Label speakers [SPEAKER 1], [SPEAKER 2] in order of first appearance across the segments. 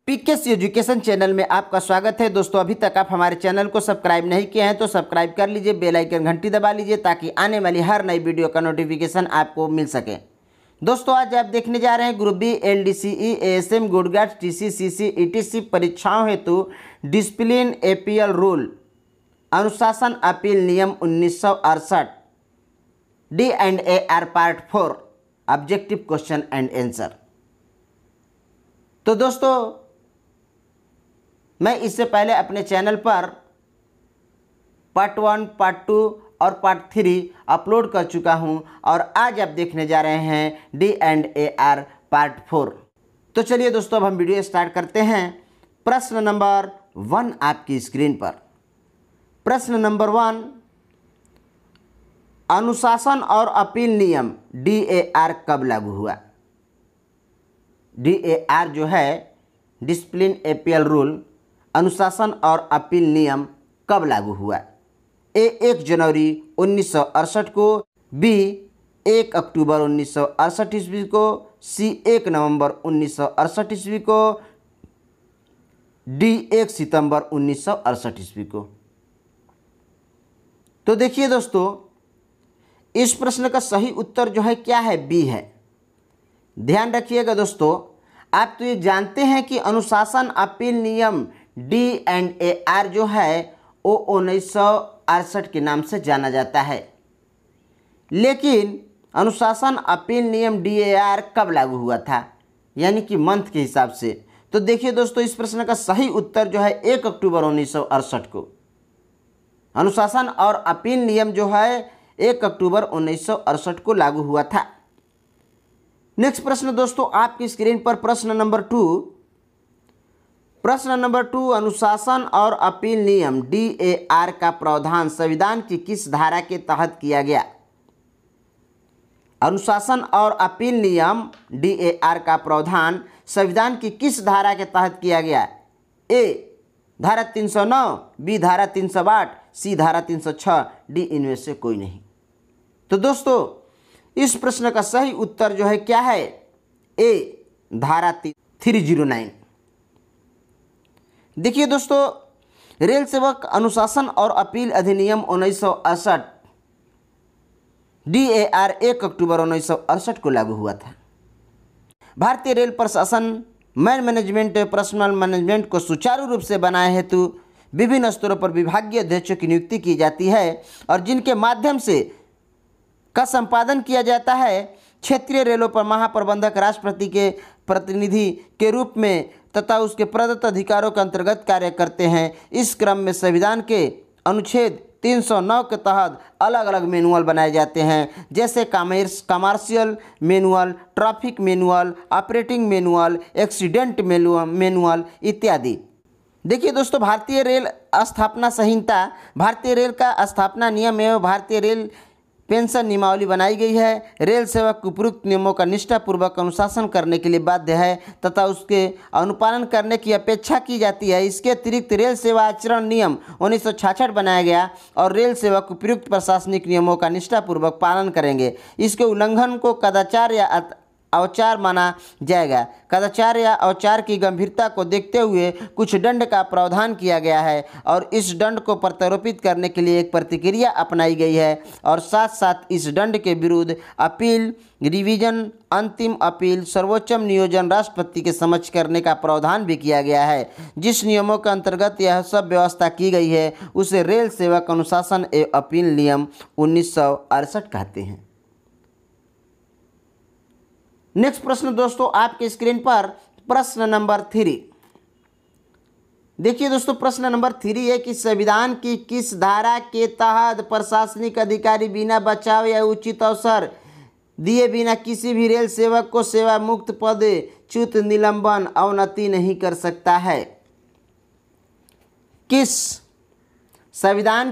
[SPEAKER 1] PKS education channel में आपका स्वागत है। दोस्तों, अभी तक आप हमारे चैनल को सब्सक्राइब नहीं किए हैं तो सब्सक्राइब कर लीजिए, बेल आइकन घंटी दबा लीजिए ताकि आने वाली हर नई वीडियो का नोटिफिकेशन आपको मिल सके। दोस्तों, आज आप देखने जा रहे हैं ग्रुप बी एलडीसीई एएसएम गुडगार्ड टीसीसीसी ईटीसी परीक्षाओं हेतु डिसिप्लिन एपीएल रूल अनुशासन अपील नियम 1968 D&AR part 4 objective question and answer. तो दोस्तों, मैं इससे पहले अपने चैनल पर पार्ट 1, पार्ट 2 और पार्ट 3 अपलोड कर चुका हूं और आज आप देखने जा रहे हैं D&AR पार्ट 4। तो चलिए दोस्तों, अब हम वीडियो स्टार्ट करते हैं। प्रश्न नंबर 1 आपकी स्क्रीन पर। प्रश्न नंबर 1, अनुशासन और अपील नियम DAR कब लागू हुआ? DAR जो है डिसिप्लिन एपीएल रूल अनुशासन और अपील नियम कब लागू हुआ? A 1 जनवरी 1968 को, B 1 अक्टूबर 1968 ईस्वी को, C 1 नवंबर 1968 ईस्वी को, D 1 सितंबर 1968 ईस्वी को। तो देखिए दोस्तों, इस प्रश्न का सही उत्तर जो है क्या है? B है। ध्यान रखिएगा दोस्तों, आप तो ये जानते हैं कि अनुशासन अपील नियम D&AR जो है वो 1968 के नाम से जाना जाता है, लेकिन अनुशासन अपील नियम DAR कब लागू हुआ था, यानी कि मंथ के हिसाब से। तो देखिए दोस्तों, इस प्रश्न का सही उत्तर जो है 1 अक्टूबर 1968 को। अनुशासन और अपील नियम जो है 1 अक्टूबर 1968 को लागू हुआ था। नेक्स्ट प्रश्न दोस्तों आपकी स्क्रीन पर प्रश्न नंबर 2। प्रश्न नंबर 2, अनुशासन और अपील नियम DAR का प्रावधान संविधान की किस धारा के तहत किया गया? अनुशासन और अपील नियम DAR का प्रावधान संविधान की किस धारा के तहत किया गया? A धारा 309, B धारा 308, C धारा 306, D इनमें से कोई नहीं। तो दोस्तों, इस प्रश्न का सही उत्तर जो है क्या है? A धारा 309। देखिए दोस्तों, रेल सेवक अनुशासन और अपील अधिनियम 1968 DAR 1 अक्टूबर 1968 को लागू हुआ था। भारतीय रेल प्रशासन मैनेजमेंट पर्सनल मैनेजमेंट को सुचारू रूप से बनाए हेतु विभिन्न स्तरों पर विभागीय अध्यक्षों की नियुक्ति की जाती है और जिनके माध्यम से का संपादन किया जाता है। क्षेत्रीय रेलों पर महाप्रबंधक राष्ट्रपति के प्रतिनिधि के रूप में तथा उसके प्रदत्त अधिकारों के अंतर्गत कार्य करते हैं। इस क्रम में संविधान के अनुच्छेद 309 के तहत अलग अलग मैनुअल बनाए जाते हैं, जैसे commercial manual, traffic manual, operating manual, accident manual इत्यादि। देखिए दोस्तों, भारतीय रेल स्थापना संहिता, भारतीय रेल का स्थापना नियम एवं भारतीय रेल पेंशन नियमावली बनाई गई है। रेल सेवक उपयुक्त नियमों का निष्ठापूर्वक अनुशासन करने के लिए बाध्य है तथा उसके अनुपालन करने की अपेक्षा की जाती है। इसके अतिरिक्त रेल सेवा आचरण नियम 1966 बनाया गया और रेल सेवक उपयुक्त प्रशासनिक नियमों का निष्ठापूर्वक पालन करेंगे। इसके उल्लंघन को कदाचार या अवचार माना जाएगा। कदाचार या अवचार की गंभीरता को देखते हुए कुछ दंड का प्रावधान किया गया है और इस दंड को प्रत्यारोपित करने के लिए एक प्रतिक्रिया अपनाई गई है और साथ साथ इस दंड के विरुद्ध अपील, रिवीजन, अंतिम अपील, सर्वोच्च नियोजन राष्ट्रपति के समक्ष करने का प्रावधान भी किया गया है। जिस नियमों के अंतर्गत यह सब व्यवस्था की गई है उसे रेल सेवक अनुशासन एवं अपील नियम 1968 कहते हैं। नेक्स्ट प्रश्न दोस्तों आपके स्क्रीन पर प्रश्न नंबर 3। देखिए दोस्तों, प्रश्न नंबर 3 है कि संविधान की किस धारा के तहत प्रशासनिक अधिकारी बिना बचाव या उचित अवसर दिए बिना किसी भी रेल सेवक को सेवा मुक्त पद, च्युत, निलंबन, अवनति नहीं कर सकता है? किस संविधान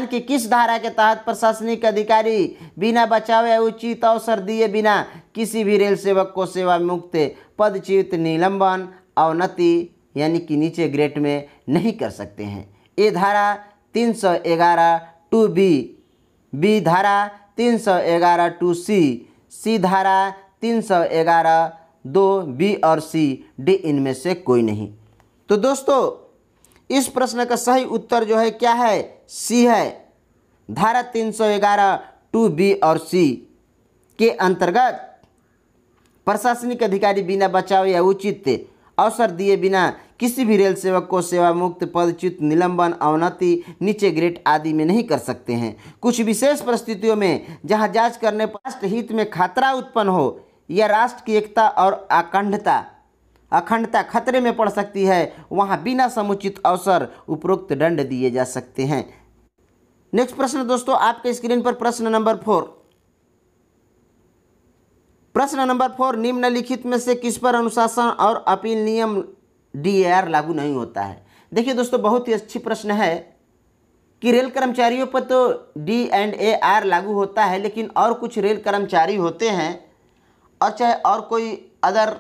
[SPEAKER 1] की किस धारा के तहत प्रशासनिक अधिकारी बिना बचाव या उचित अवसर दिए बिना किसी भी रेल सेवक को सेवा मुक्त, पदच्युत, निलंबन, अवनति यानी कि नीचे ग्रेड में नहीं कर सकते हैं? ए धारा 311 2B, B धारा 311 2C, C धारा 311 2, बी और सी, डी इनमें से कोई नहीं। तो दोस्तों इस प्रश्न का सही उत्तर जो है क्या है, सी है। धारा 311 2 बी और सी के अंतर्गत प्रशासनिक अधिकारी बिना बचाव या उचित अवसर दिए बिना किसी भी रेल सेवक को सेवा मुक्त, पदच्युत, निलंबन, अवनति, नीचे ग्रेड आदि में नहीं कर सकते हैं। कुछ विशेष परिस्थितियों में जहां जांच करने पर राष्ट्र हित में खतरा उत्पन्न हो या राष्ट्र की एकता और अखंडता खतरे में पड़ सकती है, वहां बिना समुचित अवसर उपरोक्त दंड दिए जा सकते हैं। नेक्स्ट प्रश्न दोस्तों आपके स्क्रीन पर प्रश्न नंबर 4। प्रश्न नंबर 4, निम्नलिखित में से किस पर अनुशासन और अपील नियम DAR लागू नहीं होता है। देखिए दोस्तों बहुत ही अच्छी प्रश्न है कि रेल कर्मचारियों पर तो D&AR लागू होता है, लेकिन और कुछ रेल कर्मचारी होते हैं और चाहे और कोई अदर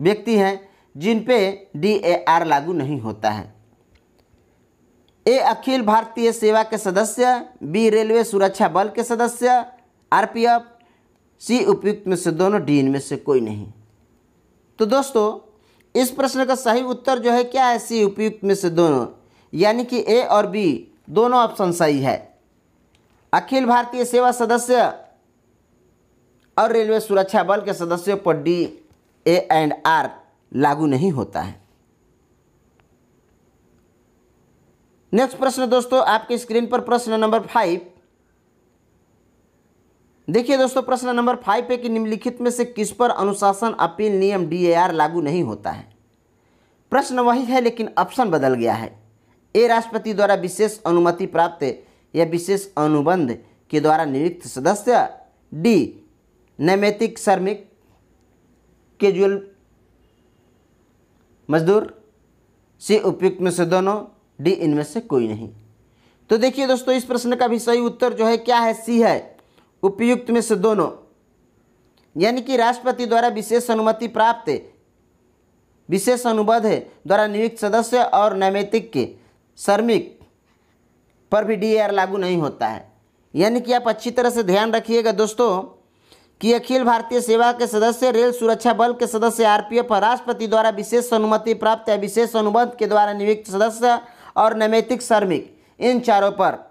[SPEAKER 1] व्यक्ति हैं जिन पे DAR लागू नहीं होता है। ए अखिल भारतीय सेवा के सदस्य, बी रेलवे सुरक्षा बल के सदस्य, RPF, सी उपयुक्त में से दोनों, डी इनमें से कोई नहीं। तो दोस्तों इस प्रश्न का सही उत्तर जो है क्या है, सी उपयुक्त में से दोनों, यानी कि ए और बी दोनों ऑप्शन सही है। अखिल भारतीय सेवा सदस्य और रेलवे सुरक्षा बल के सदस्यों पर DAR लागू नहीं होता है। नेक्स्ट प्रश्न दोस्तों आपके स्क्रीन पर प्रश्न नंबर 5। देखिए दोस्तों प्रश्न नंबर 5 है कि निम्नलिखित में से किस पर अनुशासन अपील नियम DAR लागू नहीं होता है। प्रश्न वही है लेकिन ऑप्शन बदल गया है। ए राष्ट्रपति द्वारा विशेष अनुमति प्राप्त या विशेष अनुबंध के द्वारा नियुक्त सदस्य, डी नैमित्तिक श्रमिक कैजुअल मजदूर, सी उपयुक्त में से दोनों, डी इनमें से कोई नहीं। तो देखिए दोस्तों इस प्रश्न का भी सही उत्तर जो है क्या है, सी है, उपयुक्त में से दोनों, यानी कि राष्ट्रपति द्वारा विशेष अनुमति प्राप्त, विशेष अनुबंध द्वारा नियुक्त सदस्य और नैमित्तिक के श्रमिक पर भी DAR लागू नहीं होता है। यानी कि आप अच्छी तरह से ध्यान रखिएगा दोस्तों कि अखिल भारतीय सेवा के सदस्य, रेल सुरक्षा बल के सदस्य, RPF, राष्ट्रपति द्वारा विशेष अनुमति प्राप्त या विशेष अनुबंध के द्वारा नियुक्त सदस्य और नैमित्तिक श्रमिक, इन चारों पर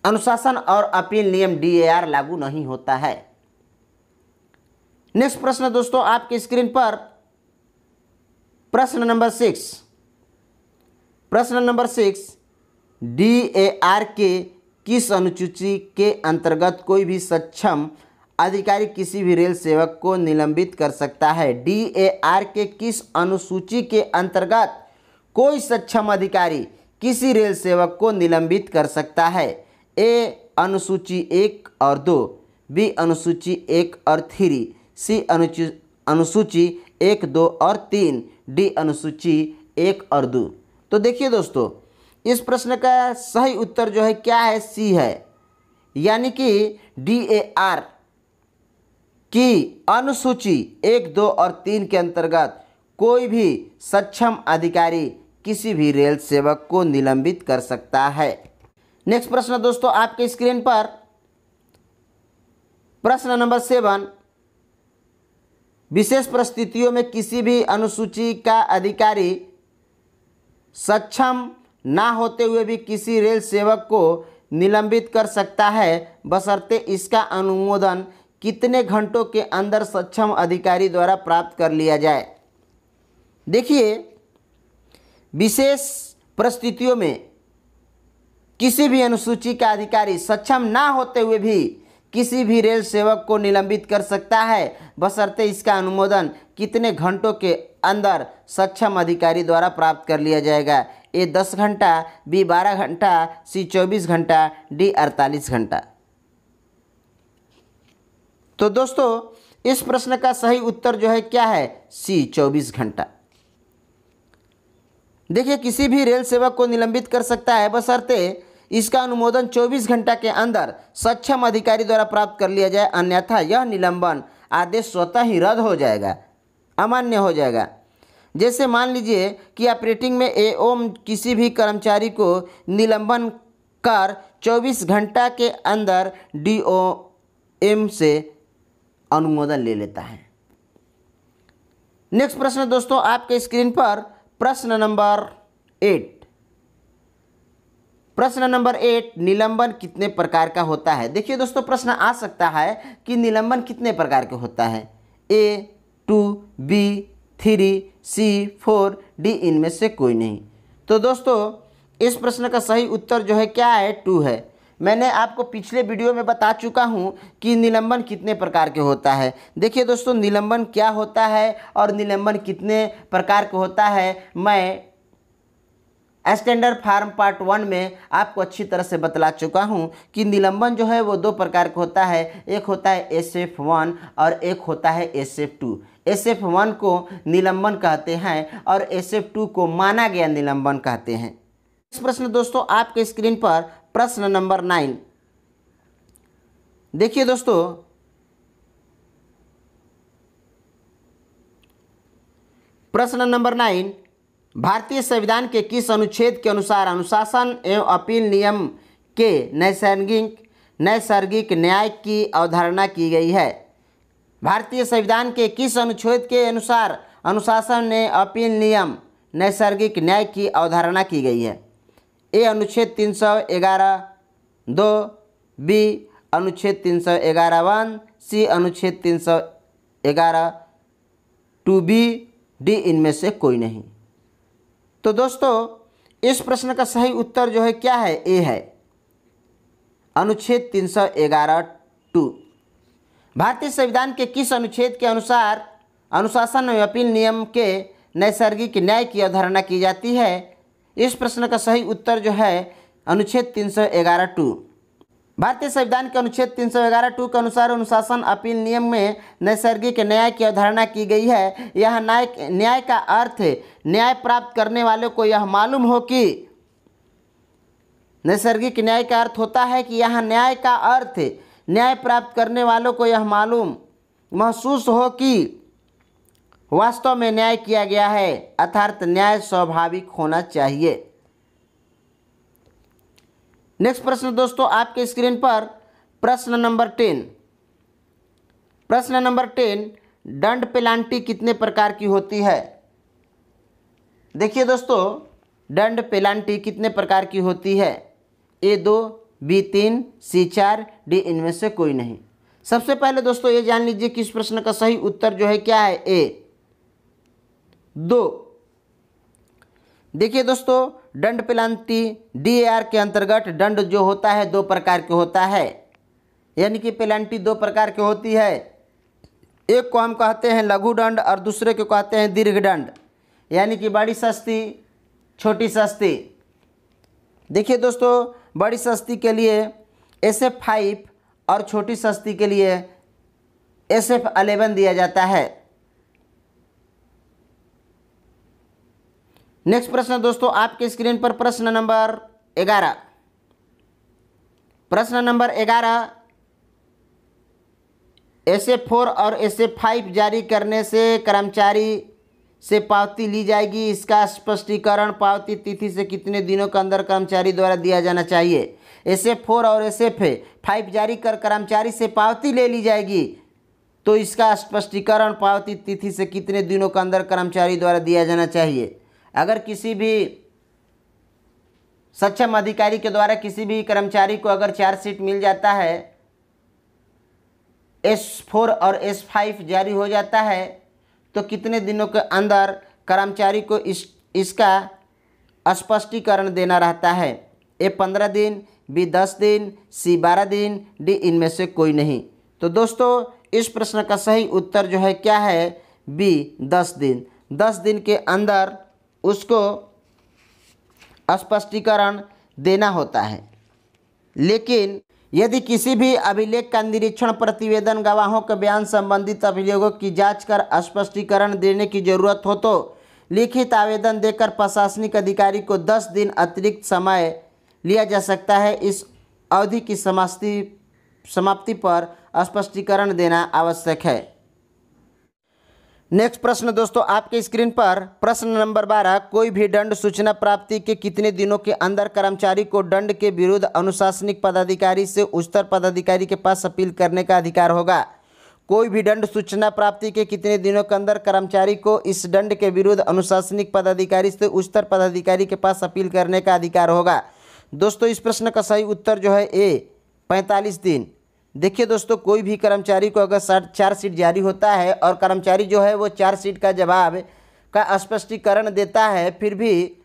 [SPEAKER 1] अनुशासन और अपील नियम DAR लागू नहीं होता है। नेक्स्ट प्रश्न दोस्तों आपके स्क्रीन पर प्रश्न नंबर 6। प्रश्न नंबर 6, DAR के किस अनुसूची के अंतर्गत कोई भी सक्षम अधिकारी किसी भी रेल सेवक को निलंबित कर सकता है। DAR के किस अनुसूची के अंतर्गत कोई सक्षम अधिकारी किसी रेल सेवक को निलंबित कर सकता है। ए अनुसूची 1 और 2, बी अनुसूची 1 और 3, सी अनुसूची 1, 2 और 3, डी अनुसूची 1 और 2। तो देखिए दोस्तों इस प्रश्न का सही उत्तर जो है क्या है, सी है, यानी कि DAR की अनुसूची 1, 2 और 3 के अंतर्गत कोई भी सक्षम अधिकारी किसी भी रेल सेवक को निलंबित कर सकता है। नेक्स्ट प्रश्न दोस्तों आपके स्क्रीन पर प्रश्न नंबर 7, विशेष परिस्थितियों में किसी भी अनुसूची का अधिकारी सक्षम ना होते हुए भी किसी रेल सेवक को निलंबित कर सकता है बशर्ते इसका अनुमोदन कितने घंटों के अंदर सक्षम अधिकारी द्वारा प्राप्त कर लिया जाए। देखिए विशेष परिस्थितियों में किसी भी अनुसूची का अधिकारी सक्षम ना होते हुए भी किसी भी रेल सेवक को निलंबित कर सकता है बशर्ते इसका अनुमोदन कितने घंटों के अंदर सक्षम अधिकारी द्वारा प्राप्त कर लिया जाएगा। ए 10 घंटा, बी 12 घंटा, सी 24 घंटा, डी 48 घंटा। तो दोस्तों इस प्रश्न का सही उत्तर जो है क्या है, सी 24 घंटा। देखिए किसी भी रेल सेवक को निलंबित कर सकता है बशर्ते इसका अनुमोदन 24 घंटा के अंदर सक्षम अधिकारी द्वारा प्राप्त कर लिया जाए, अन्यथा यह निलंबन आदेश स्वतः ही रद्द हो जाएगा, अमान्य हो जाएगा। जैसे मान लीजिए कि ऑपरेटिंग में एओम किसी भी कर्मचारी को निलंबन कर 24 घंटा के अंदर DOM से अनुमोदन ले लेता है। नेक्स्ट प्रश्न दोस्तों आपके स्क्रीन पर प्रश्न नंबर 8। प्रश्न नंबर 8, निलंबन कितने प्रकार का होता है। देखिए दोस्तों प्रश्न आ सकता है कि निलंबन कितने प्रकार के होता है, A, 2, B, 3, C, 4, D इनमें से कोई नहीं। तो दोस्तों इस प्रश्न का सही उत्तर जो है क्या है, 2 है। मैंने आपको पिछले वीडियो में बता चुका हूं कि निलंबन कितने प्रकार के होता है। देखिए दोस्तों निलंबन क्या होता है और निलंबन कितने प्रकार का होता है, मैं स्टैंडर्ड फार्म पार्ट 1 में आपको अच्छी तरह से बतला चुका हूं कि निलंबन जो है वो 2 प्रकार का होता है, एक होता है SF1 और एक होता है SF2। SF1 को निलंबन कहते हैं और SF2 को माना गया निलंबन कहते हैं। इस प्रश्न दोस्तों आपके स्क्रीन पर प्रश्न नंबर 9। देखिए दोस्तों प्रश्न नंबर 9, भारतीय संविधान के किस अनुच्छेद के अनुसार अनुशासन एवं अपील नियम के नैसर्गिक न्याय की अवधारणा की गई है। भारतीय संविधान के किस अनुच्छेद के अनुसार अनुशासन एवं अपील नियम नैसर्गिक न्याय की अवधारणा की गई है। ए अनुच्छेद 311(2), बी अनुच्छेद 311(1), सी अनुच्छेद 311(2)(b), डी इनमें से कोई नहीं। तो दोस्तों इस प्रश्न का सही उत्तर जो है क्या है, ए है, अनुच्छेद 311(2). भारतीय संविधान के किस अनुच्छेद के अनुसार अनुशासन एवं अपील नियम के नैसर्गिक न्याय की अवधारणा की जाती है। इस प्रश्न का सही उत्तर जो है अनुच्छेद 311(2). भारतीय संविधान के अनुच्छेद 311(2) के अनुसार अनुशासन अपील नियम में नैसर्गिक न्याय की अवधारणा की गई है। यह न्याय का अर्थ न्याय प्राप्त करने वाले को यह मालूम हो कि नैसर्गिक न्याय का अर्थ होता है कि यह न्याय का अर्थ न्याय प्राप्त करने वालों को यह महसूस हो कि वास्तव में न्याय किया गया है, अर्थात न्याय स्वाभाविक होना चाहिए। नेक्स्ट प्रश्न दोस्तों आपके स्क्रीन पर प्रश्न नंबर 10। प्रश्न नंबर 10, दंड पेनाल्टी कितने प्रकार की होती है। देखिए दोस्तों दंड पेनाल्टी कितने प्रकार की होती है, A2, B3, C4, D इनमें से कोई नहीं। सबसे पहले दोस्तों ये जान लीजिए कि इस प्रश्न का सही उत्तर जो है क्या है, A, 2। देखिए दोस्तों दंड पेनाल्टी DAR के अंतर्गत दंड जो होता है 2 प्रकार के होता है, यानी कि पेनाल्टी 2 प्रकार की होती है। एक को हम कहते हैं लघु दंड और दूसरे को कहते हैं दीर्घ दंड, यानी कि बड़ी सस्ती छोटी सस्ती। देखिए दोस्तों बड़ी सस्ती के लिए SF5 और छोटी सस्ती के लिए SF11 दिया जाता है। नेक्स्ट प्रश्न दोस्तों आपके स्क्रीन पर प्रश्न नंबर 11। प्रश्न नंबर 11, SF4 और SF5 जारी करने से कर्मचारी से पावती ली जाएगी, इसका स्पष्टीकरण पावती तिथि से कितने दिनों के अंदर कर्मचारी द्वारा दिया जाना चाहिए। SF4 और SF5 जारी कर कर्मचारी से पावती ले ली जाएगी, तो इसका स्पष्टीकरण पावती तिथि से कितने दिनों के अंदर कर्मचारी द्वारा दिया जाना चाहिए। अगर किसी भी सक्षम अधिकारी के द्वारा किसी भी कर्मचारी को अगर चार्जशीट मिल जाता है, S4 और S5 जारी हो जाता है, तो कितने दिनों के अंदर कर्मचारी को इसका स्पष्टीकरण देना रहता है। A 15 दिन, B 10 दिन, C 12 दिन, D इनमें से कोई नहीं। तो दोस्तों इस प्रश्न का सही उत्तर जो है क्या है, B 10 दिन। 10 दिन के अंदर उसको स्पष्टीकरण देना होता है। लेकिन यदि किसी भी अभिलेख का निरीक्षण, प्रतिवेदन, गवाहों के बयान, संबंधित अभिलेखों की जांच कर स्पष्टीकरण देने की जरूरत हो तो लिखित आवेदन देकर प्रशासनिक अधिकारी को 10 दिन अतिरिक्त समय लिया जा सकता है। इस अवधि की समाप्ति पर स्पष्टीकरण देना आवश्यक है। नेक्स्ट प्रश्न दोस्तों आपके स्क्रीन पर प्रश्न नंबर 12, कोई भी दंड सूचना प्राप्ति के कितने दिनों के अंदर कर्मचारी को दंड के विरुद्ध अनुशासनिक पदाधिकारी से उच्चतर पदाधिकारी के पास अपील करने का अधिकार होगा। कोई भी दंड सूचना प्राप्ति के कितने दिनों के अंदर कर्मचारी को इस दंड के विरुद्ध अनुशासनिक पदाधिकारी से उच्चतर पदाधिकारी के पास अपील करने का अधिकार होगा? दोस्तों इस प्रश्न का सही उत्तर जो है ए 45 दिन। देखिए दोस्तों, कोई भी कर्मचारी को अगर चार्जशीट जारी होता है और कर्मचारी जो है वो चार्जशीट का जवाब का स्पष्टीकरण देता है, फिर भी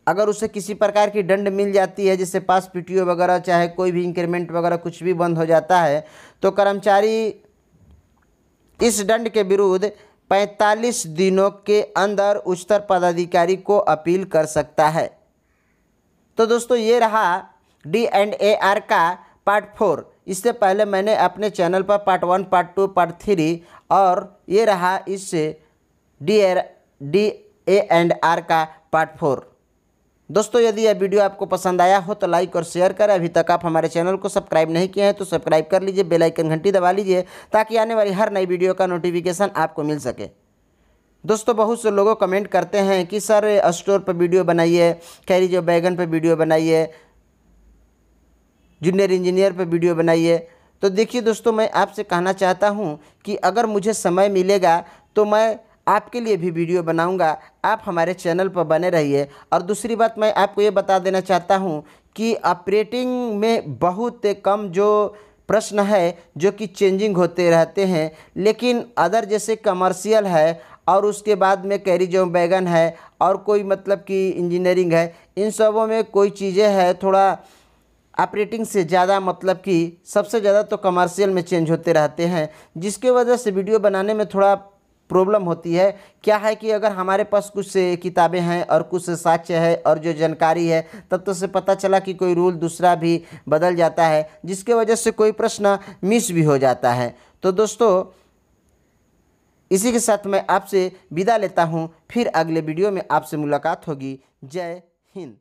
[SPEAKER 1] अगर उसे किसी प्रकार की दंड मिल जाती है, जैसे पास पीटीओ वगैरह, चाहे कोई भी इंक्रीमेंट वगैरह कुछ भी बंद हो जाता है, तो कर्मचारी इस दंड के विरुद्ध 45 दिनों के अंदर उच्चतर पदाधिकारी को अपील कर सकता है। तो दोस्तों ये रहा D&AR का पार्ट 4। इससे पहले मैंने अपने चैनल पर पार्ट 1, पार्ट 2, पार्ट 3 और ये रहा इस D&AR का पार्ट 4। दोस्तों यदि यह वीडियो आपको पसंद आया हो तो लाइक और शेयर करें। अभी तक आप हमारे चैनल को सब्सक्राइब नहीं किए हैं तो सब्सक्राइब कर लीजिए, बेल आइकन घंटी दबा लीजिए ताकि आने वाली हर नई वीडियो का नोटिफिकेशन आपको मिल सके। दोस्तों बहुत से लोगों कमेंट करते हैं कि सर स्टोर पर वीडियो बनाइए, कैरी जो बैगन पर वीडियो बनाइए, जूनियर इंजीनियर पर वीडियो बनाइए। तो देखिए दोस्तों, मैं आपसे कहना चाहता हूं कि अगर मुझे समय मिलेगा तो मैं आपके लिए भी वीडियो बनाऊंगा। आप हमारे चैनल पर बने रहिए। और दूसरी बात मैं आपको ये बता देना चाहता हूं कि ऑपरेटिंग में बहुत कम जो प्रश्न है जो कि चेंजिंग होते रहते हैं, लेकिन अदर जैसे कमर्शियल है और उसके बाद में कैरी जो बैगन है और कोई मतलब कि इंजीनियरिंग है, इन सबों में कोई चीज़ें हैं थोड़ा ऑपरेटिंग से ज़्यादा मतलब कि सबसे ज़्यादा तो कमर्शियल में चेंज होते रहते हैं, जिसके वजह से वीडियो बनाने में थोड़ा प्रॉब्लम होती है। क्या है कि अगर हमारे पास कुछ किताबें हैं और कुछ साक्ष्य है और जो जानकारी है, तब तो से पता चला कि कोई रूल दूसरा भी बदल जाता है, जिसके वजह से कोई प्रश्न मिस भी हो जाता है। तो दोस्तों इसी के साथ मैं आपसे विदा लेता हूं, फिर अगले वीडियो में आपसे मुलाकात होगी। जय हिंद।